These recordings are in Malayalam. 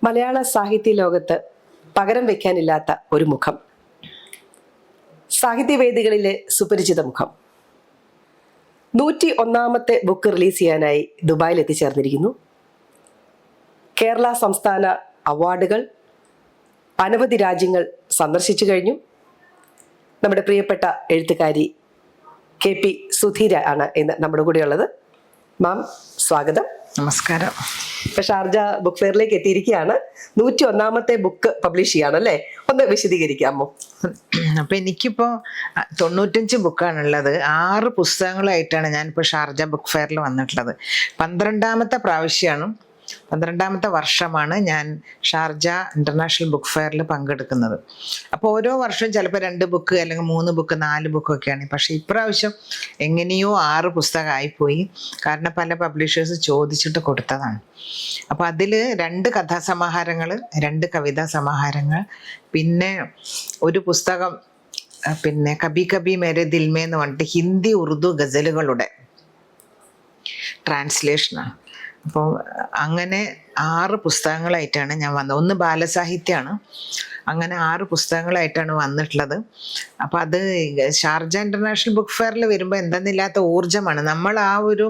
മലയാള സാഹിത്യ ലോകത്ത് പകരം വെക്കാനില്ലാത്ത ഒരു മുഖം, സാഹിത്യവേദികളിലെ സുപരിചിത മുഖം. 101ാമത്തെ ബുക്ക് റിലീസ് ചെയ്യാനായി ദുബായിൽ എത്തിച്ചേർന്നിരിക്കുന്നു. കേരള സംസ്ഥാന അവാർഡുകൾ അനവധി രാജ്യങ്ങൾ സന്ദർശിച്ചു കഴിഞ്ഞു. നമ്മുടെ പ്രിയപ്പെട്ട എഴുത്തുകാരി KP സുധീര ആണ് ഇന്ന് നമ്മുടെ കൂടെ ഉള്ളത്. മാം, സ്വാഗതം. നമസ്കാരം. ഇപ്പൊ ഷാർജ ബുക്ക് ഫെയറിലേക്ക് എത്തിയിരിക്കുകയാണ്. 101ാമത്തെ ബുക്ക് പബ്ലിഷ് ചെയ്യാണല്ലേ, ഒന്ന് വിശദീകരിക്കാമോ? അപ്പൊ എനിക്കിപ്പോ 95 ബുക്കാണുള്ളത്. 6 പുസ്തകങ്ങളായിട്ടാണ് ഞാനിപ്പോ ഷാർജ ബുക്ക് ഫെയറിൽ വന്നിട്ടുള്ളത്. 12ാമത്തെ പ്രാവശ്യമാണ്, 12ാമത്തെ വർഷമാണ് ഞാൻ ഷാർജ ഇന്റർനാഷണൽ ബുക്ക് ഫെയറിൽ പങ്കെടുക്കുന്നത്. അപ്പോൾ ഓരോ വർഷവും ചിലപ്പോൾ 2 ബുക്ക് അല്ലെങ്കിൽ 3 ബുക്ക് 4 ബുക്കൊക്കെയാണ്. പക്ഷേ ഇപ്രാവശ്യം എങ്ങനെയോ 6 പുസ്തകമായിപ്പോയി. കാരണം പല പബ്ലിഷേഴ്സ് ചോദിച്ചിട്ട് കൊടുത്തതാണ്. അപ്പോൾ അതിൽ 2 കഥാസമാഹാരങ്ങൾ, 2 കവിതാ സമാഹാരങ്ങൾ, പിന്നെ ഒരു പുസ്തകം, പിന്നെ കബി കബി മേരെ ദിൽമേ എന്ന് പറഞ്ഞിട്ട് ഹിന്ദി ഉറുദു ഗസലുകളുടെ ട്രാൻസ്ലേഷനാണ്. അപ്പോൾ അങ്ങനെ 6 പുസ്തകങ്ങളായിട്ടാണ് ഞാൻ വന്നത്. ഒന്ന് ബാലസാഹിത്യമാണ്. അങ്ങനെ 6 പുസ്തകങ്ങളായിട്ടാണ് വന്നിട്ടുള്ളത്. അപ്പോൾ അത് ഷാർജ ഇന്റർനാഷണൽ ബുക്ക് ഫെയറിൽ വരുമ്പോൾ എന്തെന്നില്ലാത്ത ഊർജ്ജമാണ്. നമ്മൾ ആ ഒരു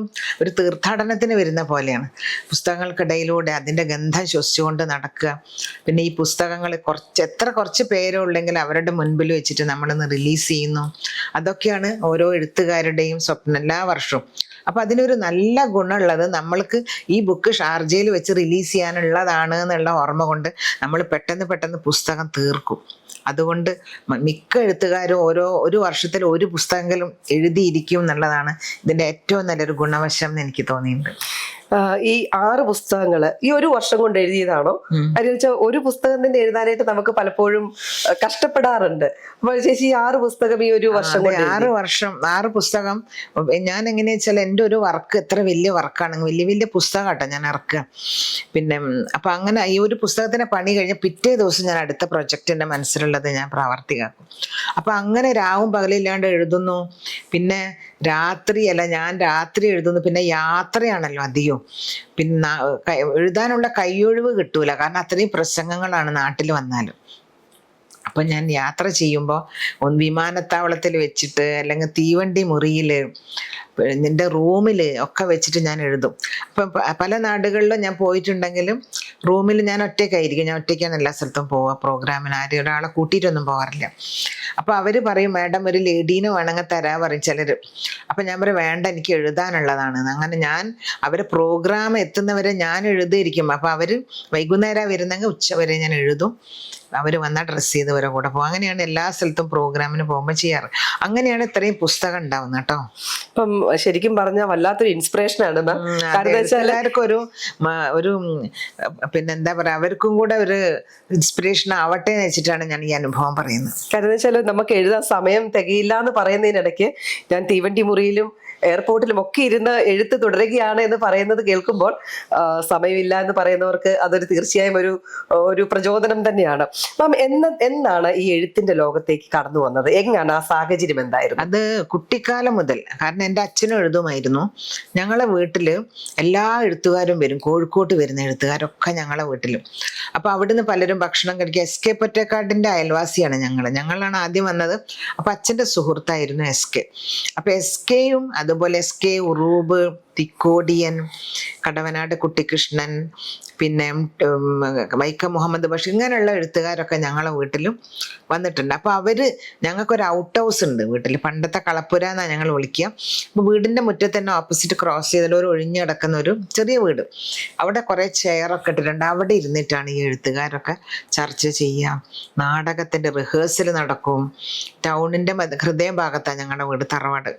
തീർത്ഥാടനത്തിന് വരുന്ന പോലെയാണ്. പുസ്തകങ്ങൾക്കിടയിലൂടെ അതിൻ്റെ ഗന്ധം ശ്വസിച്ചുകൊണ്ട് നടക്കുക. പിന്നെ ഈ പുസ്തകങ്ങൾ കുറച്ച് പേരുള്ളെങ്കിൽ അവരുടെ മുൻപിൽ വെച്ചിട്ട് നമ്മളിന്ന് റിലീസ് ചെയ്യുന്നു. അതൊക്കെയാണ് ഓരോ എഴുത്തുകാരുടെയും സ്വപ്നം എല്ലാ വർഷവും. അപ്പം അതിനൊരു നല്ല ഗുണമുള്ളത്, നമ്മൾക്ക് ഈ ബുക്ക് ഷാർജയിൽ വെച്ച് റിലീസ് ചെയ്യാനുള്ളതാണ് എന്നുള്ള ഓർമ്മ കൊണ്ട് നമ്മൾ പെട്ടെന്ന് പുസ്തകം തീർക്കും. അതുകൊണ്ട് മിക്ക എഴുത്തുകാരും ഒരു വർഷത്തിൽ ഒരു പുസ്തകമെങ്കിലും എഴുതിയിരിക്കും എന്നുള്ളതാണ് ഇതിൻ്റെ ഏറ്റവും നല്ലൊരു ഗുണവശം എന്ന് എനിക്ക് തോന്നിയിട്ടുണ്ട്. ഈ 6 പുസ്തകങ്ങൾ ഈ ഒരു വർഷം കൊണ്ട് എഴുതിയതാണോ? അതിന് വെച്ചാൽ ഒരു പുസ്തകം തന്നെ എഴുതാനായിട്ട് നമുക്ക് പലപ്പോഴും കഷ്ടപ്പെടാറുണ്ട്. അപ്പൊ ചേച്ചി ഈ 6 പുസ്തകം ഈ ഒരു വർഷം കൊണ്ട് 6 പുസ്തകം ഞാൻ എങ്ങനെയാ വെച്ചാൽ എൻ്റെ ഒരു വർക്ക് എത്ര വലിയ വർക്കാണെങ്കിൽ വലിയ പുസ്തകം കേട്ടോ ഞാൻ ഇറക്കുക. പിന്നെ അപ്പൊ അങ്ങനെ ഈ ഒരു പുസ്തകത്തിന്റെ പണി കഴിഞ്ഞ പിറ്റേ ദിവസം ഞാൻ അടുത്ത പ്രൊജക്റ്റ് എൻ്റെ മനസ്സിലുള്ളത് ഞാൻ പ്രാവർത്തികമാക്കും. അപ്പൊ അങ്ങനെ രാവും പകലില്ലാണ്ട് എഴുതുന്നു. പിന്നെ ഞാൻ രാത്രി എഴുതുന്നു. പിന്നെ യാത്രയാണല്ലോ അധികവും. പിന്നെ എഴുതാനുള്ള കയ്യൊഴിവ് കിട്ടൂല, കാരണം അത്രയും പ്രസംഗങ്ങളാണ് നാട്ടിൽ വന്നാലും. അപ്പം ഞാൻ യാത്ര ചെയ്യുമ്പോൾ വിമാനത്താവളത്തിൽ വെച്ചിട്ട് അല്ലെങ്കിൽ തീവണ്ടി മുറിയിൽ എൻ്റെ റൂമിൽ ഒക്കെ വെച്ചിട്ട് ഞാൻ എഴുതും. അപ്പം പല നാടുകളിലും ഞാൻ പോയിട്ടുണ്ടെങ്കിലും റൂമിൽ ഞാൻ ഒറ്റയ്ക്കായിരിക്കും. ഞാൻ ഒറ്റയ്ക്കാണ് എല്ലാ സ്ഥലത്തും പോവുക പ്രോഗ്രാമിന്. ആരും ഒരാളെ കൂട്ടിയിട്ടൊന്നും പോകാറില്ല. അപ്പോൾ അവർ പറയും, മാഡം ഒരു ലേഡീനെ വേണമെങ്കിൽ തരാ പറയും ചിലർ. അപ്പം ഞാൻ പറയും വേണ്ട, എനിക്ക് എഴുതാനുള്ളതാണ്. അങ്ങനെ ഞാൻ അവരെ പ്രോഗ്രാം എത്തുന്നവരെ ഞാൻ എഴുതിയിരിക്കും. അപ്പോൾ അവർ വൈകുന്നേരം വരുന്നെങ്കിൽ ഉച്ച വരെ ഞാൻ എഴുതും. അവർ വന്നാൽ ഡ്രസ്സ് ചെയ്തവരെ കൂടെ പോകും. അങ്ങനെയാണ് എല്ലാ സ്ഥലത്തും പ്രോഗ്രാമിന് പോകുമ്പോൾ ചെയ്യാറ്. അങ്ങനെയാണ് ഇത്രയും പുസ്തകം ഉണ്ടാവുന്നത് കേട്ടോ. അപ്പം ശരിക്കും പറഞ്ഞാൽ വല്ലാത്തൊരു ഇൻസ്പിറേഷൻ ആണ്. എല്ലാവർക്കും ഒരു പിന്നെന്താ പറയാ, അവർക്കും കൂടെ ഒരു ഇൻസ്പിറേഷൻ ആവട്ടെ എന്ന് വെച്ചിട്ടാണ് ഞാൻ ഈ അനുഭവം പറയുന്നത്. കാരണം വെച്ചാൽ നമുക്ക് എഴുതാൻ സമയം തികയില്ല എന്ന് പറയുന്നതിനിടയ്ക്ക് ഞാൻ തീവണ്ടി മുറിയിലും എയർപോർട്ടിലും ഒക്കെ ഇരുന്ന് എഴുത്ത് തുടരുകയാണ് എന്ന് പറയുന്നത് കേൾക്കുമ്പോൾ സമയമില്ല എന്ന് പറയുന്നവർക്ക് അതൊരു തീർച്ചയായും ഒരു പ്രചോദനം തന്നെയാണ്. മാം, എന്നാണ് ഈ എഴുത്തിന്റെ ലോകത്തേക്ക് കടന്നു വന്നത്? എങ്ങനെയാണ് ആ സാഹചര്യം എന്തായിരുന്നു? അത് കുട്ടിക്കാലം മുതൽ. കാരണം എൻ്റെ അച്ഛനും എഴുതുമായിരുന്നു. ഞങ്ങളെ വീട്ടില് എല്ലാ എഴുത്തുകാരും വരും. കോഴിക്കോട്ട് വരുന്ന എഴുത്തുകാരൊക്കെ ഞങ്ങളെ വീട്ടിലും. അപ്പൊ അവിടുന്ന് പലരും ഭക്ഷണം കഴിക്കുക. SK പൊറ്റക്കാടിന്റെ അയൽവാസിയാണ് ഞങ്ങളാണ് ആദ്യം വന്നത്. അപ്പൊ അച്ഛന്റെ സുഹൃത്തായിരുന്നു SK. അപ്പൊ SKയും അതുപോലെ SK ഉറൂബ്, തിക്കോടിയൻ, കടവനാട് കുട്ടിക്കൃഷ്ണൻ, പിന്നെ വൈക്കം മുഹമ്മദ് ബഷീർ, ഇങ്ങനെയുള്ള എഴുത്തുകാരൊക്കെ ഞങ്ങളെ വീട്ടിലും വന്നിട്ടുണ്ട്. അപ്പോൾ ഞങ്ങൾക്കൊരു ഔട്ട് ഹൗസ് ഉണ്ട് വീട്ടിൽ. പണ്ടത്തെ കളപ്പുര എന്നാണ് ഞങ്ങൾ വിളിക്കുക. അപ്പോൾ വീടിൻ്റെ മുറ്റത്ത് തന്നെ ഓപ്പോസിറ്റ് ക്രോസ് ചെയ്താൽ ഒരു ഒഴിഞ്ഞു കിടക്കുന്ന ഒരു ചെറിയ വീട്. അവിടെ കുറേ ചെയറൊക്കെ ഇട്ടിട്ടുണ്ട്. അവിടെ ഇരുന്നിട്ടാണ് ഈ എഴുത്തുകാരൊക്കെ ചർച്ച ചെയ്യുക. നാടകത്തിൻ്റെ റിഹേഴ്സൽ നടക്കും. ടൗണിൻ്റെ ഹൃദയഭാഗത്താണ് ഞങ്ങളുടെ വീട്, തറവാട്.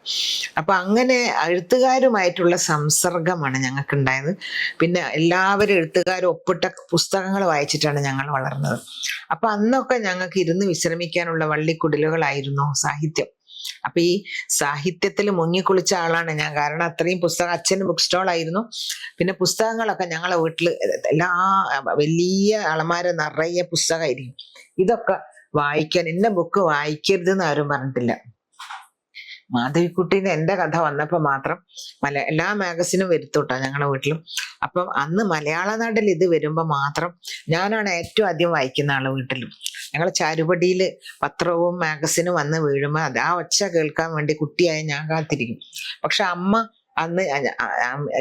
അപ്പം അങ്ങനെ എഴുത്തുകാരുമായിട്ടുള്ള സംസർഗമാണ് ഞങ്ങൾക്ക് ഉണ്ടായത്. പിന്നെ എല്ലാവരും എഴുത്തുകാരും ഒപ്പിട്ട പുസ്തകങ്ങൾ വായിച്ചിട്ടാണ് ഞങ്ങൾ വളർന്നത്. അപ്പൊ അന്നൊക്കെ ഞങ്ങൾക്ക് ഇരുന്ന് വിശ്രമിക്കാനുള്ള വള്ളിക്കുടിലുകളായിരുന്നു സാഹിത്യം. അപ്പൊ ഈ സാഹിത്യത്തിൽ മുങ്ങിക്കുളിച്ച ആളാണ് ഞാൻ. കാരണം അത്രയും പുസ്തകം, അച്ഛന് ബുക്ക് സ്റ്റോൾ ആയിരുന്നു. പിന്നെ പുസ്തകങ്ങളൊക്കെ ഞങ്ങളെ വീട്ടിൽ എല്ലാ വലിയ അളമാര നിറയെ പുസ്തകമായിരിക്കും. ഇതൊക്കെ വായിക്കാൻ, ഇന്ന ബുക്ക് വായിക്കരുതെന്ന് ആരും പറഞ്ഞിട്ടില്ല. മാധവിക്കുട്ടീൻ്റെ എൻ്റെ കഥ വന്നപ്പോൾ മാത്രം എല്ലാ മാഗസിനും വരുത്തൂട്ടോ ഞങ്ങളുടെ വീട്ടിലും. അപ്പം അന്ന് മലയാള നാട്ടിൽ ഇത് വരുമ്പോൾ മാത്രം ഞാനാണ് ഏറ്റവും ആദ്യം വായിക്കുന്ന ആള് വീട്ടിലും. ഞങ്ങൾ ചാരുപടിയിൽ പത്രവും മാഗസിനും വന്ന് വീഴുമ്പോൾ അത് ആ ഒച്ച കേൾക്കാൻ വേണ്ടി കുട്ടിയായ ഞാൻ കാത്തിരിക്കും. പക്ഷെ അമ്മ അന്ന്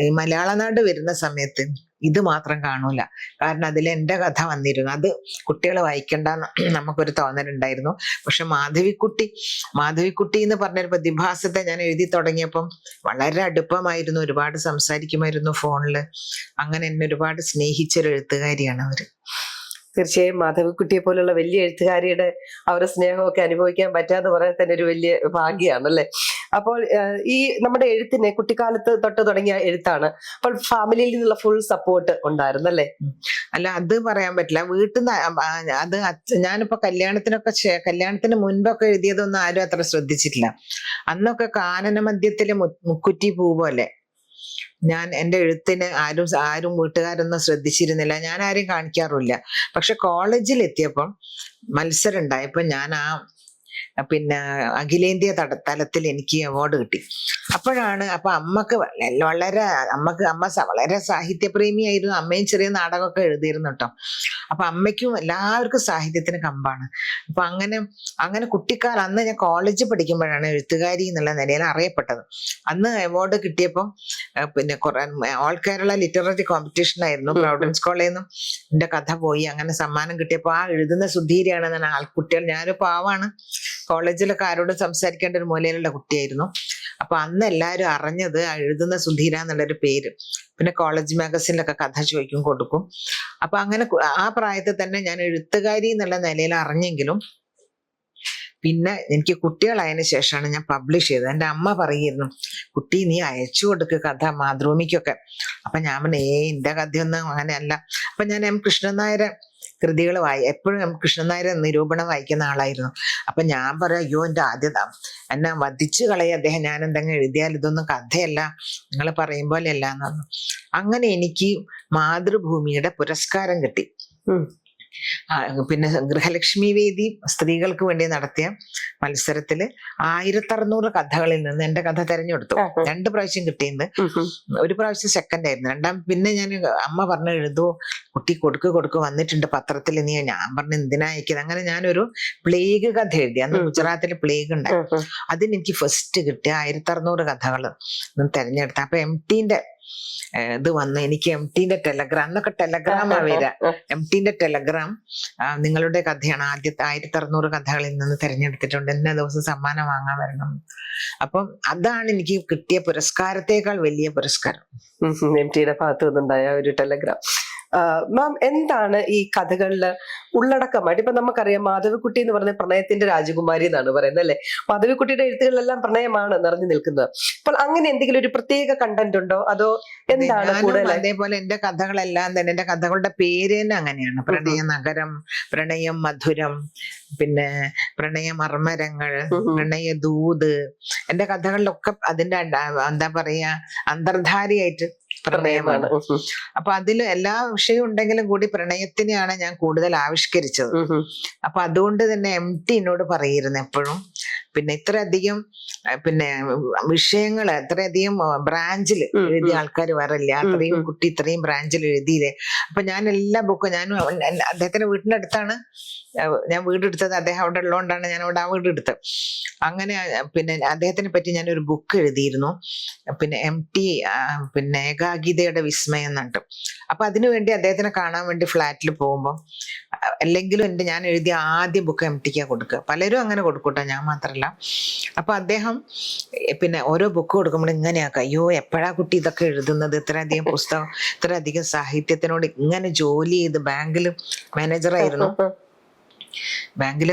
ഈ മലയാള നാട് വരുന്ന സമയത്ത് ഇത് മാത്രം കാണൂല. കാരണം അതിൽ എൻ്റെ കഥ വന്നിരുന്നു. അത് കുട്ടികൾ വായിക്കണ്ടെന്ന് നമുക്കൊരു തോന്നലുണ്ടായിരുന്നു. പക്ഷെ മാധവിക്കുട്ടി എന്ന് പറഞ്ഞൊരു പ്രതിഭാസത്തെ ഞാൻ എഴുതി തുടങ്ങിയപ്പം വളരെ അടുപ്പമായിരുന്നു. ഒരുപാട് സംസാരിക്കുമായിരുന്നു ഫോണില്. അങ്ങനെ എന്നെ ഒരുപാട് സ്നേഹിച്ചൊരു എഴുത്തുകാരിയാണ് അവര്. തീർച്ചയായും മാധവിക്കുട്ടിയെ പോലുള്ള വലിയ എഴുത്തുകാരിയുടെ ആ ഒരു സ്നേഹമൊക്കെ അനുഭവിക്കാൻ പറ്റാന്ന് പറയാൻ തന്നെ ഒരു വലിയ ഭാഗ്യമാണ് അല്ലെ. അപ്പോൾ ഈ നമ്മുടെ എഴുത്തിനെ കുട്ടിക്കാലത്ത് തൊട്ട് തുടങ്ങിയ എഴുത്താണ്. അപ്പോൾ ഫാമിലിയിൽ നിന്നുള്ള ഫുൾ സപ്പോർട്ട് ഉണ്ടായിരുന്നു അല്ലേ? അല്ല, അത് പറയാൻ പറ്റില്ല. വീട്ടിൽ നിന്ന് അത് ഞാനിപ്പോ കല്യാണത്തിന് മുൻപൊക്കെ എഴുതിയതൊന്നും ആരും അത്ര ശ്രദ്ധിച്ചിട്ടില്ല. അന്നൊക്കെ കാനന മധ്യത്തിലെ മുക്കുറ്റി പൂ പോലെ ഞാൻ എൻ്റെ എഴുത്തിന് ആരും വീട്ടുകാരൊന്നും ശ്രദ്ധിച്ചിരുന്നില്ല. ഞാൻ ആരെയും കാണിക്കാറില്ല. പക്ഷെ കോളേജിൽ എത്തിയപ്പം മത്സരം ഉണ്ടായപ്പോൾ ഞാൻ പിന്നെ അഖിലേന്ത്യാ തലത്തിൽ എനിക്ക് അവാർഡ് കിട്ടി. അപ്പൊ അമ്മക്ക് വളരെ സാഹിത്യപ്രേമിയായിരുന്നു. അമ്മയും ചെറിയ നാടകമൊക്കെ എഴുതിയിരുന്നു കേട്ടോ. അപ്പൊ അമ്മയ്ക്കും എല്ലാവർക്കും സാഹിത്യത്തിന് കമ്പാണ്. അപ്പൊ അങ്ങനെ കുട്ടിക്കാലം അന്ന് ഞാൻ കോളേജിൽ പഠിക്കുമ്പോഴാണ് എഴുത്തുകാരി എന്നുള്ള നിലയിൽ അറിയപ്പെട്ടത്. അന്ന് അവാർഡ് കിട്ടിയപ്പം പിന്നെ ഓൾ കേരള ലിറ്റററി കോമ്പറ്റീഷൻ ആയിരുന്നു. പ്രൊവിഡൻസ് കോളേജിൽ നിന്നും എൻ്റെ കഥ പോയി. അങ്ങനെ സമ്മാനം കിട്ടിയപ്പോൾ ആ എഴുതുന്ന സുധീരയാണ് ആൾക്കുട്ടികൾ. ഞാനൊരു പാവാണ്. കോളേജിലൊക്കെ ആരോടും സംസാരിക്കേണ്ട ഒരു മൂലയിലുള്ള കുട്ടിയായിരുന്നു. അപ്പൊ അന്ന് എല്ലാവരും അറിഞ്ഞത് ആ എഴുതുന്ന സുധീര എന്നുള്ളൊരു പേര്. പിന്നെ കോളേജ് മാഗസിനിലൊക്കെ കഥ ചോദിക്കും, കൊടുക്കും. അപ്പൊ അങ്ങനെ ആ പ്രായത്തിൽ തന്നെ ഞാൻ എഴുത്തുകാരി എന്നുള്ള നിലയിൽ അറിഞ്ഞെങ്കിലും പിന്നെ എനിക്ക് കുട്ടികളായതിനു ശേഷമാണ് ഞാൻ പബ്ലിഷ് ചെയ്തത്. എൻ്റെ അമ്മ പറയുന്നു, കുട്ടി നീ അയച്ചു കൊടുക്ക് കഥ മാതൃഭൂമിക്കൊക്കെ. അപ്പൊ ഞാൻ പറഞ്ഞു എൻ്റെ കഥയൊന്നും അങ്ങനെയല്ല. അപ്പൊ ഞാൻ എം കൃഷ്ണൻ നായരെ കൃതികൾ എപ്പോഴും എം കൃഷ്ണൻ നായരെ നിരൂപണം വായിക്കുന്ന ആളായിരുന്നു. അപ്പൊ ഞാൻ പറയാം, അയ്യോ എൻ്റെ എന്നെ വധിച്ചു കളയ അദ്ദേഹം, ഞാൻ എന്തെങ്കിലും എഴുതിയാൽ ഇതൊന്നും കഥയല്ല, നിങ്ങൾ പറയും പോലെയല്ല എന്ന് പറഞ്ഞു. അങ്ങനെ എനിക്ക് മാതൃഭൂമിയുടെ പുരസ്കാരം കിട്ടി. പിന്നെ ഗൃഹലക്ഷ്മി വേദി സ്ത്രീകൾക്ക് വേണ്ടി നടത്തിയ മത്സരത്തില് 1600 കഥകളിൽ നിന്ന് എന്റെ കഥ തെരഞ്ഞെടുത്തു. 2 പ്രാവശ്യം കിട്ടിയത്. ഒരു പ്രാവശ്യം സെക്കൻഡ് ആയിരുന്നു. പിന്നെ ഞാൻ അമ്മ പറഞ്ഞു, എഴുതൂ കുട്ടി, കൊടുക്ക് വന്നിട്ടുണ്ട് പത്രത്തിൽ. ഞാൻ പറഞ്ഞു എന്തിനാ അയക്കുന്നത്. അങ്ങനെ ഞാനൊരു പ്ലേഗ് കഥ എഴുതി. അന്ന് ഗുജറാത്തിൽ പ്ലേഗ് ഉണ്ടായി. അതിന് എനിക്ക് ഫസ്റ്റ് കിട്ടിയ 1600 കഥകൾ തെരഞ്ഞെടുത്ത. അപ്പൊ MTന്റെ ഇത് വന്ന് എനിക്ക് MTന്റെ ടെലഗ്രാം, അന്നൊക്കെ ടെലഗ്രാമാ വരിക. MTന്റെ ടെലഗ്രാം നിങ്ങളുടെ കഥയാണ് ആദ്യത്തെ 1600 കഥകളിൽ നിന്ന് തെരഞ്ഞെടുത്തിട്ടുണ്ട്, ഇന്ന ദിവസം സമ്മാനം വാങ്ങാൻ വരണം. അപ്പം അതാണ് എനിക്ക് കിട്ടിയ പുരസ്കാരത്തെക്കാൾ വലിയ പുരസ്കാരം. MTയുടെ ഭാഗത്തു നിന്നുണ്ടായ ഒരു ടെലഗ്രാം. മാം, എന്താണ് ഈ കഥകളില് ഉള്ളടക്കമായിട്ട്? ഇപ്പൊ നമുക്കറിയാം മാധവിക്കുട്ടി എന്ന് പറഞ്ഞ പ്രണയത്തിന്റെ രാജകുമാരി എന്നാണ് പറയുന്നത് അല്ലെ. മാധവിക്കുട്ടിയുടെ എഴുത്തുകളിലെല്ലാം പ്രണയമാണ് നിറഞ്ഞു നിൽക്കുന്നത്. അപ്പോൾ അങ്ങനെ എന്തെങ്കിലും ഒരു പ്രത്യേക കണ്ടന്റ് ഉണ്ടോ, അതോ എന്താണ് കൂടുതൽ? അതേപോലെ എന്റെ കഥകളെല്ലാം തന്നെ, എന്റെ കഥകളുടെ പേര് തന്നെ അങ്ങനെയാണ്. പ്രണയ നഗരം, പ്രണയം മധുരം, പിന്നെ പ്രണയ മർമ്മരങ്ങൾ, പ്രണയ ദൂത്. എന്റെ കഥകളിലൊക്കെ അതിന്റെ എന്താ പറയാ അന്തർധാരിയായിട്ട് പ്രണയമാണ്. അപ്പൊ അതിൽ എല്ലാ വിഷയവും ഉണ്ടെങ്കിലും കൂടി പ്രണയത്തിനെയാണ് ഞാൻ കൂടുതൽ ആവിഷ്കരിച്ചത്. അപ്പൊ അതുകൊണ്ട് തന്നെ MT എന്നോട് പറയുന്നു എപ്പോഴും, പിന്നെ ഇത്രയധികം പിന്നെ വിഷയങ്ങൾ ഇത്രയധികം ബ്രാഞ്ചിൽ എഴുതിയ ആൾക്കാർ വരില്ല, അത്രയും കുട്ടി ഇത്രയും ബ്രാഞ്ചിൽ എഴുതിയില്ലേ. അപ്പൊ ഞാൻ എല്ലാ ബുക്കും, ഞാൻ അദ്ദേഹത്തിന്റെ വീടിന്റെ അടുത്താണ് ഞാൻ വീടെടുത്തത്. അദ്ദേഹം അവിടെ ഉള്ളതുകൊണ്ടാണ് ഞാൻ അവിടെ ആ വീടെടുത്തത്. അങ്ങനെ പിന്നെ അദ്ദേഹത്തിനെ പറ്റി ഞാനൊരു ബുക്ക് എഴുതിയിരുന്നു, പിന്നെ MT പിന്നെ ഏകാഗിതയുടെ വിസ്മയം എന്നുണ്ട്. അപ്പൊ അതിനുവേണ്ടി അദ്ദേഹത്തിനെ കാണാൻ വേണ്ടി ഫ്ലാറ്റിൽ പോകുമ്പോൾ അല്ലെങ്കിലും ഞാൻ എഴുതിയ ആദ്യ ബുക്ക് MTക്കാ കൊടുക്കുക. പലരും അങ്ങനെ കൊടുക്കൂട്ടോ, ഞാൻ മാത്രല്ല. അപ്പൊ അദ്ദേഹം പിന്നെ ഓരോ ബുക്ക് കൊടുക്കുമ്പോൾ ഇങ്ങനെയാക്കാം, അയ്യോ എപ്പോഴാ കുട്ടി ഇതൊക്കെ എഴുതുന്നത്, ഇത്രയധികം പുസ്തകം, ഇത്രയധികം സാഹിത്യത്തിനോട് ഇങ്ങനെ ജോലി ചെയ്ത് ബാങ്കിൽ മാനേജറായിരുന്നു.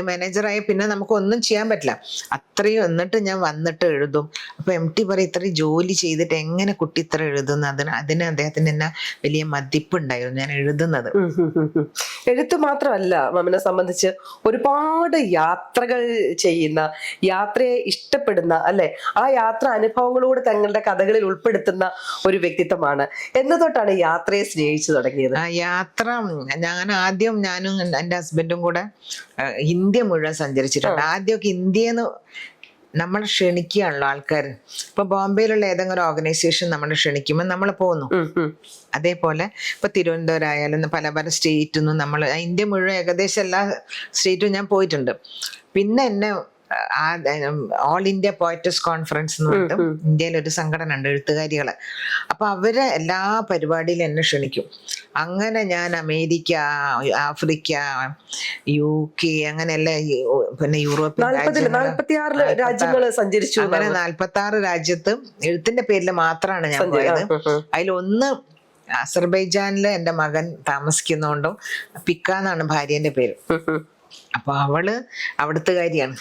മാനേജറായി പിന്നെ നമുക്ക് ഒന്നും ചെയ്യാൻ പറ്റില്ല അത്രയും. എന്നിട്ട് ഞാൻ വന്നിട്ട് എഴുതും. അപ്പൊ MT പറയും, ഇത്രയും ജോലി ചെയ്തിട്ട് എങ്ങനെ കുട്ടി ഇത്ര എഴുതുന്നു. അതിന് അദ്ദേഹത്തിന് തന്നെ വലിയ മതിപ്പുണ്ടായിരുന്നു ഞാൻ എഴുതുന്നത്. എഴുത്ത് മാത്രമല്ല, മമ്മിനെ സംബന്ധിച്ച് ഒരുപാട് യാത്രകൾ ചെയ്യുന്ന, യാത്രയെ ഇഷ്ടപ്പെടുന്ന അല്ലെ, ആ യാത്ര അനുഭവങ്ങളോട് തങ്ങളുടെ കഥകളിൽ ഉൾപ്പെടുത്തുന്ന ഒരു വ്യക്തിത്വമാണ്. എന്ന് തൊട്ടാണ് യാത്രയെ സ്നേഹിച്ചു തുടങ്ങിയത്? യാത്ര ഞാനും എൻ്റെ ഹസ്ബൻഡും കൂടെ ഇന്ത്യ മുഴുവൻ സഞ്ചരിച്ചിട്ടുണ്ട്. ആദ്യമൊക്കെ ഇന്ത്യന്ന് നമ്മൾ ക്ഷണിക്കുകയാണല്ലോ ആൾക്കാർ. ഇപ്പൊ ബോംബെയിലുള്ള ഏതെങ്കിലും ഓർഗനൈസേഷൻ നമ്മൾ ക്ഷണിക്കുമ്പോൾ നമ്മൾ പോകുന്നു. അതേപോലെ ഇപ്പൊ തിരുവനന്തപുരം ആയാലും പല പല സ്റ്റേറ്റിൽ നിന്നും നമ്മൾ ഇന്ത്യ മുഴുവൻ ഏകദേശം എല്ലാ സ്റ്റേറ്റും ഞാൻ പോയിട്ടുണ്ട്. പിന്നെ എന്നെ ഓൾ ഇന്ത്യ പോയറ്റേഴ്സ് കോൺഫറൻസ് എന്ന് പറഞ്ഞിട്ട് ഇന്ത്യയിൽ ഒരു സംഘടന ഉണ്ട്, എഴുത്തുകാരികളെ. അപ്പൊ അവര് എല്ലാ പരിപാടിയിലും എന്നെ ക്ഷണിക്കും. അങ്ങനെ ഞാൻ അമേരിക്ക, ആഫ്രിക്ക, UK, അങ്ങനെയല്ല, പിന്നെ യൂറോപ്യൻ രാജ്യങ്ങൾ സഞ്ചരിച്ചു. അങ്ങനെ 46 രാജ്യത്ത് എഴുത്തിന്റെ പേരിൽ മാത്രമാണ് ഞാൻ പോയത്. അതിലൊന്ന് അസർബൈജാനില് എന്റെ മകൻ താമസിക്കുന്നോണ്ടും പിക്ക എന്നാണ് ഭാര്യന്റെ പേര്. അപ്പൊ അവള് അവിടുത്തെ കാര്യമാണ്.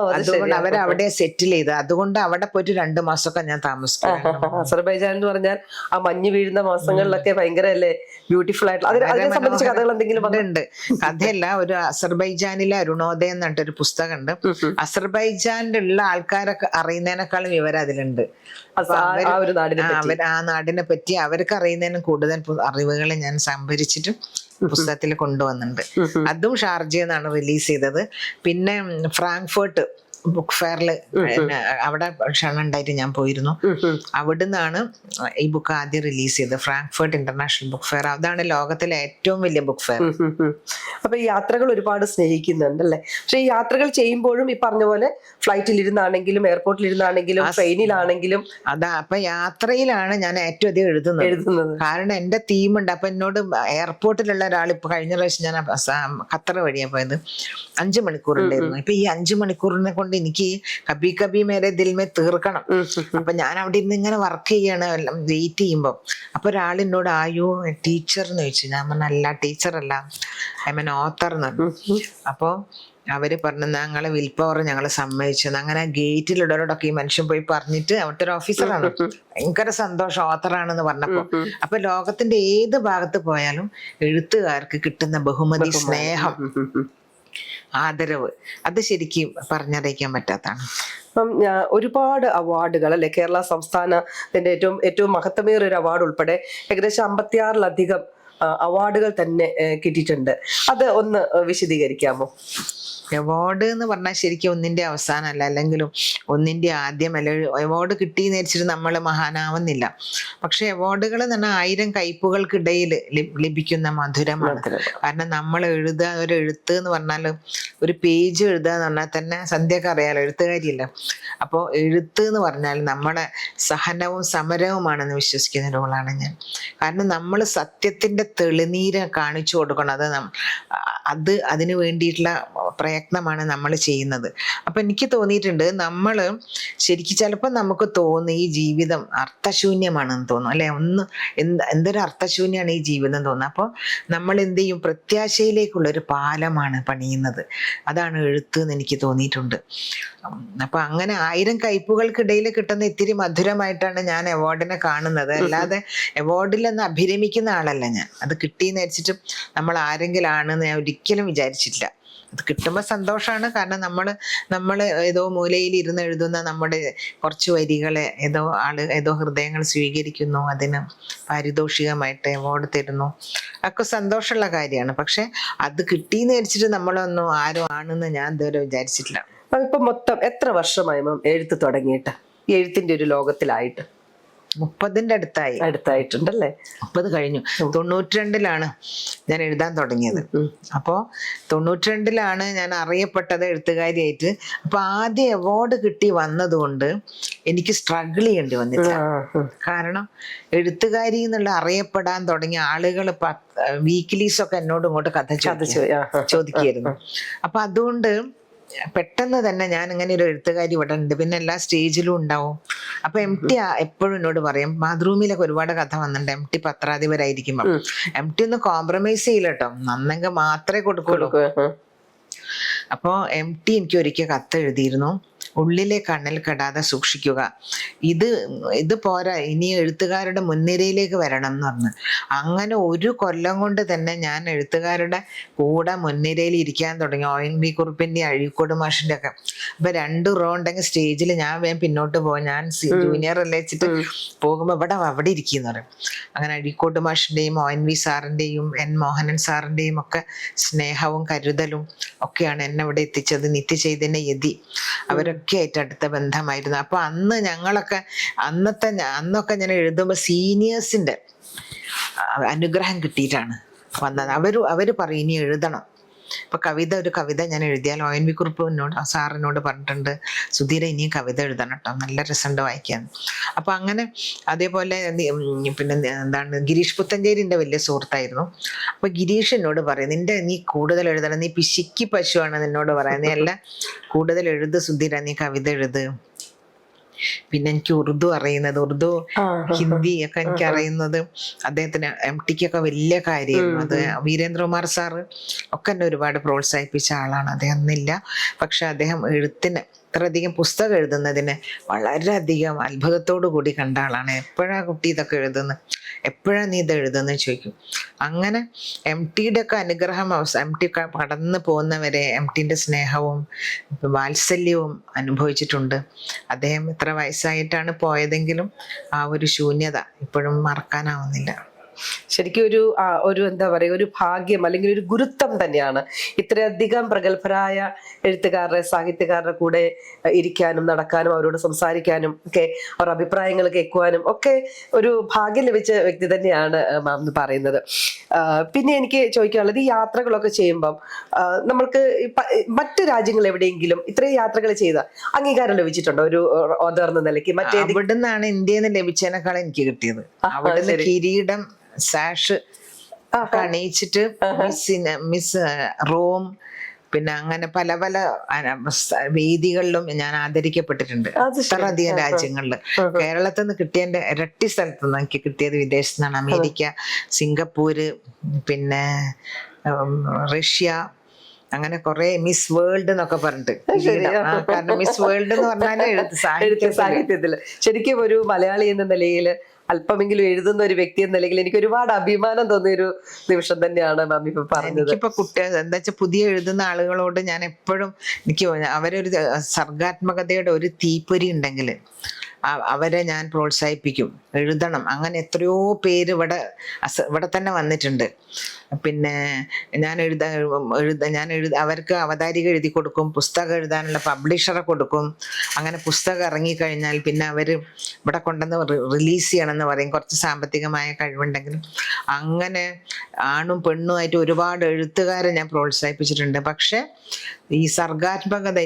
അതുകൊണ്ട് അവരവിടെ സെറ്റിൽ ചെയ്ത്, അതുകൊണ്ട് അവിടെ പോയിട്ട് 2 മാസമൊക്കെ ഞാൻ താമസിക്കും. അസർബൈജാൻ എന്ന് പറഞ്ഞാൽ ആ മഞ്ഞ് വീഴുന്ന മാസങ്ങളിലൊക്കെ ഭയങ്കര അല്ലേ ബ്യൂട്ടിഫുൾ ആയിട്ടുള്ള, അതിനെ സംബന്ധിച്ച കഥകൾ എന്തെങ്കിലും ഉണ്ട്? കഥയല്ല, ഒരു അസർബൈജാനിലെ അരുണോദയം എന്ന് പറഞ്ഞിട്ടൊരു പുസ്തകമുണ്ട്. അസർബൈജാനിലുള്ള ആൾക്കാരൊക്കെ അറിയുന്നതിനേക്കാളും വിവരം അതിലുണ്ട്. ആ നാടിനെ പറ്റി അവർക്ക് അറിയുന്നതിനും കൂടുതൽ അറിവുകൾ ഞാൻ സംഭരിച്ചിട്ട് പുസ്തകത്തിൽ കൊണ്ടുവന്നിട്ടുണ്ട്. അതും ഷാർജയിൽ നിന്നാണ് റിലീസ് ചെയ്തത്. പിന്നെ ഫ്രാങ്ക്ഫർട്ട് ബുക്ക് ഫെയറിൽ അവിടെ ക്ഷണം ഉണ്ടായിട്ട് ഞാൻ പോയിരുന്നു. അവിടുന്നാണ് ഈ ബുക്ക് ആദ്യം റിലീസ് ചെയ്തത്, ഫ്രാങ്ക്ഫർട്ട് ഇന്റർനാഷണൽ ബുക്ക് ഫെയർ. അതാണ് ലോകത്തിലെ ഏറ്റവും വലിയ ബുക്ക് ഫെയർ. അപ്പൊ ഈ യാത്രകൾ ഒരുപാട് സ്നേഹിക്കുന്നുണ്ടല്ലേ? പക്ഷെ ഈ യാത്രകൾ ചെയ്യുമ്പോഴും ഈ പറഞ്ഞ പോലെ ഫ്ലൈറ്റിൽ ഇരുന്നാണെങ്കിലും എയർപോർട്ടിൽ ഇരുന്നാണെങ്കിലും ട്രെയിനിലാണെങ്കിലും അപ്പൊ യാത്രയിലാണ് ഞാൻ ഏറ്റവും അധികം എഴുതുന്നത്. കാരണം എന്റെ തീമുണ്ട്. അപ്പൊ എന്നോട് എയർപോർട്ടിലുള്ള ഒരാൾ, ഇപ്പൊ കഴിഞ്ഞ പ്രാവശ്യം ഞാൻ ഖത്തർ വഴിയാ പോയത്, 5 മണിക്കൂർ ഉണ്ടായിരുന്നു. ഇപ്പൊ ഈ 5 മണിക്കൂറിനെ കൊണ്ട് എനിക്ക് കബി കബി മേരെ ദിൽ മേ തീർക്കണം. അപ്പൊ ഞാൻ അവിടെ ഇരുന്ന് ഇങ്ങനെ വർക്ക് ചെയ്യാണ്, വെയിറ്റ് ചെയ്യുമ്പോ. അപ്പൊ ഒരാൾ എന്നോട് ആയോ ടീച്ചർ എന്ന് ചോദിച്ചു. ഞാൻ പറഞ്ഞല്ല, ടീച്ചറല്ല, ഐ മീൻ ഓത്തർ എന്ന്. അപ്പൊ അവര് പറഞ്ഞു ഞങ്ങളെ വിൽ പവർ ഞങ്ങള് സമ്മതിച്ചു. അങ്ങനെ ഗേറ്റിലുള്ളവരോടൊക്കെ ഈ മനുഷ്യൻ പോയി പറഞ്ഞിട്ട്, അവിടുത്തെ ഒരു ഓഫീസറാണ്, ഭയങ്കര സന്തോഷം ഓത്തറാണെന്ന് പറഞ്ഞപ്പോ. അപ്പൊ ലോകത്തിന്റെ ഏത് ഭാഗത്ത് പോയാലും എഴുത്തുകാർക്ക് കിട്ടുന്ന ബഹുമതി, സ്നേഹം, ആദരവ്, അത് ശരിക്കും പറഞ്ഞറിയിക്കാൻ പറ്റാത്തതാണ്. അപ്പം ഒരുപാട് അവാർഡുകൾ അല്ലെ, കേരള സംസ്ഥാനത്തിന്റെ ഏറ്റവും മഹത്തമേറിയ ഒരു അവാർഡ് ഉൾപ്പെടെ ഏകദേശം 56-ലധികം അവാർഡുകൾ തന്നെ കിട്ടിയിട്ടുണ്ട്. അത് ഒന്ന് വിശദീകരിക്കാമോ? അവാർഡ് എന്ന് പറഞ്ഞാൽ ശരിക്കും ഒന്നിന്റെ അവസാനമല്ല, അല്ലെങ്കിലും ഒന്നിന്റെ ആദ്യമല്ല. അവാർഡ് കിട്ടിയെന്ന് വെച്ചിട്ട് നമ്മൾ മഹാനാവുന്നില്ല. പക്ഷെ അവാർഡുകൾ എന്ന് പറഞ്ഞാൽ 1000 കയ്പുകൾക്കിടയിൽ ലഭിക്കുന്ന മധുരമാണ്. കാരണം നമ്മൾ എഴുതുക, ഒരു എഴുത്ത് എന്ന് പറഞ്ഞാൽ ഒരു പേജ് എഴുതുക എന്ന് പറഞ്ഞാൽ തന്നെ സന്ധ്യക്ക് അറിയാലോ, എഴുത്തുകാരിയല്ല. അപ്പോൾ എഴുത്ത് എന്ന് പറഞ്ഞാൽ നമ്മളെ സഹനവും സമരവുമാണെന്ന് വിശ്വസിക്കുന്ന ഒരാളാണ് ഞാൻ. കാരണം നമ്മൾ സത്യത്തിന്റെ തെളിനീര് കാണിച്ചു കൊടുക്കണം. അത് അതിന് വേണ്ടിയിട്ടുള്ള പ്രയത്നമാണ് നമ്മൾ ചെയ്യുന്നത്. അപ്പൊ എനിക്ക് തോന്നിയിട്ടുണ്ട്, നമ്മൾ ശരിക്കും ചിലപ്പോൾ നമുക്ക് തോന്നും ഈ ജീവിതം അർത്ഥശൂന്യമാണെന്ന് തോന്നും, അല്ലെ? എന്തൊരു അർത്ഥശൂന്യമാണ് ഈ ജീവിതം തോന്നുന്നത്. അപ്പോൾ നമ്മൾ എന്ത് ചെയ്യും? പ്രത്യാശയിലേക്കുള്ള ഒരു പാലമാണ് പണിയുന്നത്. അതാണ് എഴുത്ത് എന്ന് എനിക്ക് തോന്നിയിട്ടുണ്ട്. അപ്പൊ അങ്ങനെ 1000 കയ്പുകൾക്കിടയിൽ കിട്ടുന്ന ഇത്തിരി മധുരമായിട്ടാണ് ഞാൻ അവാർഡിനെ കാണുന്നത്. അല്ലാതെ അവാർഡിലൊന്നും അഭിരമിക്കുന്ന ആളല്ല ഞാൻ. അത് കിട്ടിയെന്ന് വെച്ചിട്ട് നമ്മൾ ആരെങ്കിലും ആണെന്ന് ഞാൻ ഒരിക്കലും വിചാരിച്ചിട്ടില്ല. അത് കിട്ടുമ്പോൾ സന്തോഷമാണ്. കാരണം നമ്മൾ ഏതോ മൂലയിൽ ഇരുന്ന് എഴുതുന്ന നമ്മുടെ കുറച്ച് വരികളെ ഏതോ ഹൃദയങ്ങൾ സ്വീകരിക്കുന്നു, അതിന് പാരിതോഷികമായിട്ട് അവാർഡ് തരുന്നു, ഒക്കെ സന്തോഷമുള്ള കാര്യമാണ്. പക്ഷെ അത് കിട്ടിയെന്ന് വെച്ചിട്ട് നമ്മളൊന്നും ആരും ആണെന്ന് ഞാൻ ഇതുവരെ വിചാരിച്ചിട്ടില്ല. ഇപ്പൊ മൊത്തം എത്ര വർഷമായി മാം എഴുത്ത് തുടങ്ങിയിട്ട്, ഈ എഴുത്തിന്റെ ഒരു ലോകത്തിലായിട്ട്? 30-ന്റെ അടുത്തായിട്ടുണ്ടല്ലേ? 30 കഴിഞ്ഞു. 92-ലാണ് ഞാൻ എഴുതാൻ തുടങ്ങിയത്. അപ്പോ 92-ലാണ് ഞാൻ അറിയപ്പെട്ടത് എഴുത്തുകാരിയായിട്ട്. അപ്പൊ ആദ്യം അവാർഡ് കിട്ടി വന്നതുകൊണ്ട് എനിക്ക് സ്ട്രഗിൾ ചെയ്യേണ്ടി വന്നില്ല. കാരണം എഴുത്തുകാരി എന്നുള്ള അറിയപ്പെടാൻ തുടങ്ങിയ ആളുകൾ വീക്ക്ലീസൊക്കെ എന്നോട് ഇങ്ങോട്ട് കഥ ചോദിക്കായിരുന്നു. അപ്പൊ അതുകൊണ്ട് പെട്ടെന്ന് തന്നെ ഞാൻ ഇങ്ങനെ ഒരു എഴുത്തുകാരി ഇവിടെ ഉണ്ട്, പിന്നെ എല്ലാ സ്റ്റേജിലും ഉണ്ടാവും. അപ്പൊ MT എപ്പോഴും എന്നോട് പറയും, മാതൃഭൂമിയിലൊക്കെ ഒരുപാട് കഥ വന്നിട്ടുണ്ട്, MT പത്രാധിപരായിരിക്കുമ്പോ MT ഒന്നും കോംപ്രമൈസ് ചെയ്യില്ല കേട്ടോ, നന്നെങ്കിൽ മാത്രമേ കൊടുക്കുള്ളൂ. അപ്പോ MT എനിക്ക് ഒരിക്കൽ കത്ത് എഴുതിയിരുന്നു, ഉള്ളിലെ കണ്ണിൽ കെടാതെ സൂക്ഷിക്കുക, ഇത് പോരാ, ഇനി എഴുത്തുകാരുടെ മുൻനിരയിലേക്ക് വരണം എന്ന് പറഞ്ഞു. അങ്ങനെ 1 കൊല്ലം കൊണ്ട് തന്നെ ഞാൻ എഴുത്തുകാരുടെ കൂടെ മുൻനിരയിൽ ഇരിക്കാൻ തുടങ്ങി. ONV കുറുപ്പിന്റെ, അഴീക്കോട് മാഷിന്റെ ഒക്കെ. അപ്പൊ 2 റോ ഉണ്ടെങ്കിൽ സ്റ്റേജിൽ ഞാൻ വേഗം പിന്നോട്ട് പോകും. ഞാൻ ജൂനിയർ അല്ലേ വെച്ചിട്ട് പോകുമ്പോ അവിടെ ഇരിക്കുന്ന പറയും. അങ്ങനെ അഴീക്കോട് മാഷിന്റെയും ONV സാറിന്റെയും N മോഹനൻ സാറിന്റെയും ഒക്കെ സ്നേഹവും കരുതലും ഒക്കെയാണ് എന്നെ ഇവിടെ എത്തിച്ചത്. നിത്യചൈതന്യ യതി അവരൊക്കെ ആയിട്ട് അടുത്ത ബന്ധമായിരുന്നു. അപ്പൊ അന്ന് ഞങ്ങളൊക്കെ അന്നൊക്കെ ഞാൻ എഴുതുമ്പോൾ സീനിയേഴ്സിന്റെ അനുഗ്രഹം കിട്ടിയിട്ടാണ് വന്നത്. അവര് പറയും ഇനി എഴുതണം. ഇപ്പൊ ഒരു കവിത ഞാൻ എഴുതിയാൽ ONV കുറുപ്പ് സാറിനോട് പറഞ്ഞിട്ടുണ്ട്, സുധീര ഇനിയും കവിത എഴുതണം കേട്ടോ, നല്ല രസമുണ്ട് വായിക്കാൻ. അപ്പൊ അങ്ങനെ അതേപോലെ പിന്നെ എന്താണ് ഗിരീഷ് പുത്തഞ്ചേരിന്റെ വലിയ സുഹൃത്തായിരുന്നു. അപ്പൊ ഗിരീഷ് എന്നോട് പറയും, നീ കൂടുതൽ എഴുതണം, നീ പിശുക്കി പശുവാണ് നിന്നോട് പറയാം, നീ എല്ലാം കൂടുതൽ എഴുത് സുധീര, നീ കവിത എഴുത്. പിന്നെ എനിക്ക് ഉറുദു അറിയുന്നത്, ഉറുദു ഹിന്ദി ഒക്കെ എനിക്ക് അറിയുന്നത് അദ്ദേഹത്തിന് MTക്കൊക്കെ വലിയ കാര്യമായിരുന്നു. അത് വീരേന്ദ്രകുമാർ സാറ് ഒക്കെ എന്നെ ഒരുപാട് പ്രോത്സാഹിപ്പിച്ച ആളാണ്. അദ്ദേഹം ഒന്നില്ല, പക്ഷെ അദ്ദേഹം എഴുത്തിന് ഇത്രയധികം പുസ്തകം എഴുതുന്നതിന് വളരെയധികം അത്ഭുതത്തോടു കൂടി കണ്ട ആളാണ്. എപ്പോഴാ കുട്ടി ഇതൊക്കെ എഴുതുന്നത്, എപ്പോഴാ നീ ഇത് എഴുതുന്നത് ചോദിക്കും. അങ്ങനെ MTയുടെ ഒക്കെ അനുഗ്രഹം MT കടന്നു പോകുന്നവരെ MTന്റെ സ്നേഹവും വാത്സല്യവും അനുഭവിച്ചിട്ടുണ്ട്. അദ്ദേഹം ഇത്ര വയസ്സായിട്ടാണ് പോയതെങ്കിലും ആ ഒരു ശൂന്യത ഇപ്പോഴും മറക്കാനാവുന്നില്ല. ശരിക്കും ഒരു എന്താ പറയുക, ഒരു ഭാഗ്യം അല്ലെങ്കിൽ ഒരു ഗുരുത്വം തന്നെയാണ് ഇത്രയധികം പ്രഗത്ഭരായ എഴുത്തുകാരുടെ സാഹിത്യകാരുടെ കൂടെ ഇരിക്കാനും നടക്കാനും അവരോട് സംസാരിക്കാനും ഒക്കെ അവരുടെ അഭിപ്രായങ്ങൾ കേൾക്കുവാനും ഒക്കെ ഒരു ഭാഗ്യം ലഭിച്ച വ്യക്തി തന്നെയാണ് മാം എന്ന് പറയുന്നത്. പിന്നെ എനിക്ക് ചോദിക്കാനുള്ളത്, ഈ യാത്രകളൊക്കെ ചെയ്യുമ്പം നമ്മൾക്ക് മറ്റു രാജ്യങ്ങൾ എവിടെയെങ്കിലും ഇത്രയും യാത്രകൾ ചെയ്ത അംഗീകാരം ലഭിച്ചിട്ടുണ്ടോ ഒരു ഓഥർ എന്ന നിലയ്ക്ക്? അവിടുന്നാണ് ഇന്ത്യയിൽ നിന്ന് ലഭിച്ചതിനേക്കാൾ എനിക്ക് കിട്ടിയത്. അവിടുന്ന് കിരീടം സാഷ് അണിയിച്ചിട്ട് മിസ് റോം, പിന്നെ അങ്ങനെ പല പല വേദികളിലും ഞാൻ ആദരിക്കപ്പെട്ടിട്ടുണ്ട്. അത്രയധികം രാജ്യങ്ങളില്. കേരളത്തിൽ നിന്ന് കിട്ടിയതിന്റെ ഇരട്ടി സ്ഥലത്ത് നിന്ന് എനിക്ക് കിട്ടിയത് വിദേശത്ത് നിന്നാണ്. അമേരിക്ക, സിംഗപ്പൂര്, പിന്നെ റഷ്യ, അങ്ങനെ കുറെ മിസ് വേൾഡ് എന്നൊക്കെ പറഞ്ഞിട്ട്. കാരണം മിസ് വേൾഡ് എന്ന് പറഞ്ഞാല് സാഹിത്യത്തില് ശരിക്കും ഒരു മലയാളി എന്ന നിലയിൽ അല്പമെങ്കിലും എഴുതുന്ന ഒരു വ്യക്തി എന്ന നിലയിൽ എനിക്ക് ഒരുപാട് അഭിമാനം തോന്നിയ ഒരു നിമിഷം തന്നെയാണ് മാം ഇപ്പൊ പറഞ്ഞത്. എനിക്കിപ്പോ കുട്ടികൾ എന്താ വെച്ചാൽ പുതിയ എഴുതുന്ന ആളുകളോട് ഞാൻ എപ്പോഴും എനിക്ക് അവരൊരു സർഗാത്മകതയുടെ ഒരു തീപ്പൊരി ഉണ്ടെങ്കിൽ അവരെ ഞാൻ പ്രോത്സാഹിപ്പിക്കും, എഴുതണം. അങ്ങനെ എത്രയോ പേര് ഇവിടെ തന്നെ വന്നിട്ടുണ്ട്. പിന്നെ ഞാൻ അവർക്ക് അവതാരിക എഴുതി കൊടുക്കും, പുസ്തകം എഴുതാനുള്ള പബ്ലിഷറെ കൊടുക്കും. അങ്ങനെ പുസ്തകം ഇറങ്ങിക്കഴിഞ്ഞാൽ പിന്നെ അവർ ഇവിടെ കൊണ്ടുവന്ന് റിലീസ് ചെയ്യണമെന്ന് പറയും, കുറച്ച് സാമ്പത്തികമായ കഴിവുണ്ടെങ്കിലും. അങ്ങനെ ആണും പെണ്ണുമായിട്ട് ഒരുപാട് എഴുത്തുകാരെ ഞാൻ പ്രോത്സാഹിപ്പിച്ചിട്ടുണ്ട്. പക്ഷെ ഈ സർഗാത്മകത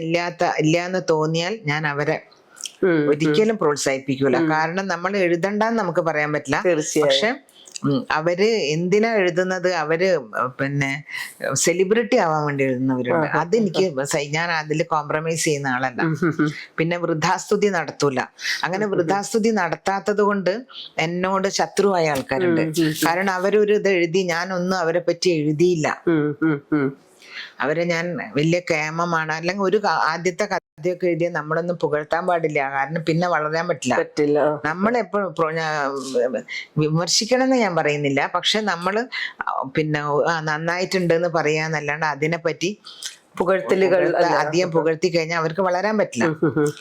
ഇല്ലാന്ന് തോന്നിയാൽ ഞാൻ അവരെ ഒരിക്കലും പ്രോത്സാഹിപ്പിക്കൂല. കാരണം നമ്മൾ എഴുതണ്ടെന്ന് നമുക്ക് പറയാൻ പറ്റില്ല. പക്ഷെ അവര് എന്തിനാ എഴുതുന്നത്, അവര് പിന്നെ സെലിബ്രിറ്റി ആവാൻ വേണ്ടി എഴുതുന്നവരുണ്ട്. അതെനിക്ക് ഞാൻ അതിൽ കോംപ്രമൈസ് ചെയ്യുന്ന ആളല്ല. പിന്നെ വൃദ്ധാസ്തുതി നടത്തൂല. അങ്ങനെ വൃദ്ധാസ്തുതി നടത്താത്തത് കൊണ്ട് എന്നോട് ശത്രുവായ ആൾക്കാരുണ്ട്. കാരണം അവരൊരു ഇത് എഴുതി, ഞാനൊന്നും അവരെ പറ്റി എഴുതിയില്ല. അവരെ ഞാൻ വലിയ കേമമാണ്, അല്ലെങ്കിൽ ഒരു ആദ്യത്തെ കഥയൊക്കെ എഴുതിയാൽ നമ്മളൊന്നും പുകഴ്ത്താൻ പാടില്ല. കാരണം പിന്നെ വളരാൻ പറ്റില്ല. നമ്മളെപ്പോഴും വിമർശിക്കണമെന്ന് ഞാൻ പറയുന്നില്ല, പക്ഷെ നമ്മള് പിന്നെ നന്നായിട്ടുണ്ടെന്ന് പറയാന്നല്ലാണ്ട് അതിനെപ്പറ്റി പുകഴ്ത്തലുകൾ അധികം പുകഴ്ത്തി കഴിഞ്ഞാൽ അവർക്ക് വളരാൻ പറ്റില്ല.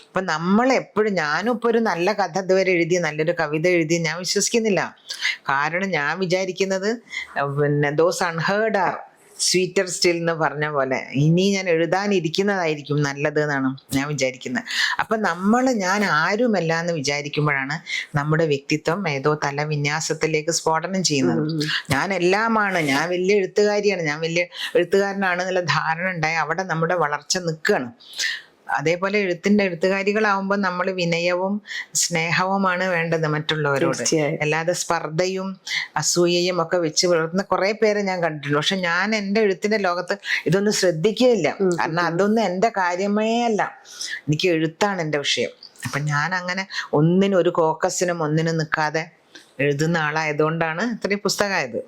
അപ്പൊ നമ്മളെപ്പോഴും, ഞാനും ഇപ്പൊ ഒരു നല്ല കഥ ഇതുവരെ എഴുതി, നല്ലൊരു കവിത എഴുതി ഞാൻ വിശ്വസിക്കുന്നില്ല. കാരണം ഞാൻ വിചാരിക്കുന്നത് പിന്നെ those unheard are sweeter still എന്ന് പറഞ്ഞ പോലെ ഇനി ഞാൻ എഴുതാനിരിക്കുന്നതായിരിക്കും നല്ലത് എന്നാണ് ഞാൻ വിചാരിക്കുന്നത്. അപ്പൊ ഞാൻ ആരുമല്ല എന്ന് വിചാരിക്കുമ്പോഴാണ് നമ്മുടെ വ്യക്തിത്വം ഏതോ തലവിന്യാസത്തിലേക്ക് സ്ഫോടനം ചെയ്യുന്നത്. ഞാൻ എല്ലാമാണ്, ഞാൻ വലിയ എഴുത്തുകാരിയാണ്, ഞാൻ വലിയ എഴുത്തുകാരനാണ് എന്നുള്ള ധാരണ ഉണ്ടായി അവിടെ നമ്മുടെ വളർച്ച നിൽക്കുകയാണ്. അതേപോലെ എഴുത്തുകാരികളാവുമ്പോൾ നമ്മൾ വിനയവും സ്നേഹവുമാണ് വേണ്ടത് മറ്റുള്ളവരോട്. അല്ലാതെ സ്പർദ്ധയും അസൂയയും ഒക്കെ വെച്ച് പുലർത്തുന്ന കുറെ പേരെ ഞാൻ കണ്ടിട്ടുണ്ട്. പക്ഷെ ഞാൻ എൻ്റെ എഴുത്തിന്റെ ലോകത്ത് ഇതൊന്നും ശ്രദ്ധിക്കുകയില്ല. കാരണം അതൊന്നും എൻ്റെ കാര്യമേ അല്ല. എനിക്ക് എഴുത്താണ് എൻ്റെ വിഷയം. അപ്പൊ ഞാൻ അങ്ങനെ ഒരു കോക്കസിനും ഒന്നിനും നിൽക്കാതെ എഴുതുന്ന ആളായതുകൊണ്ടാണ് ഇത്രയും പുസ്തകമായത്.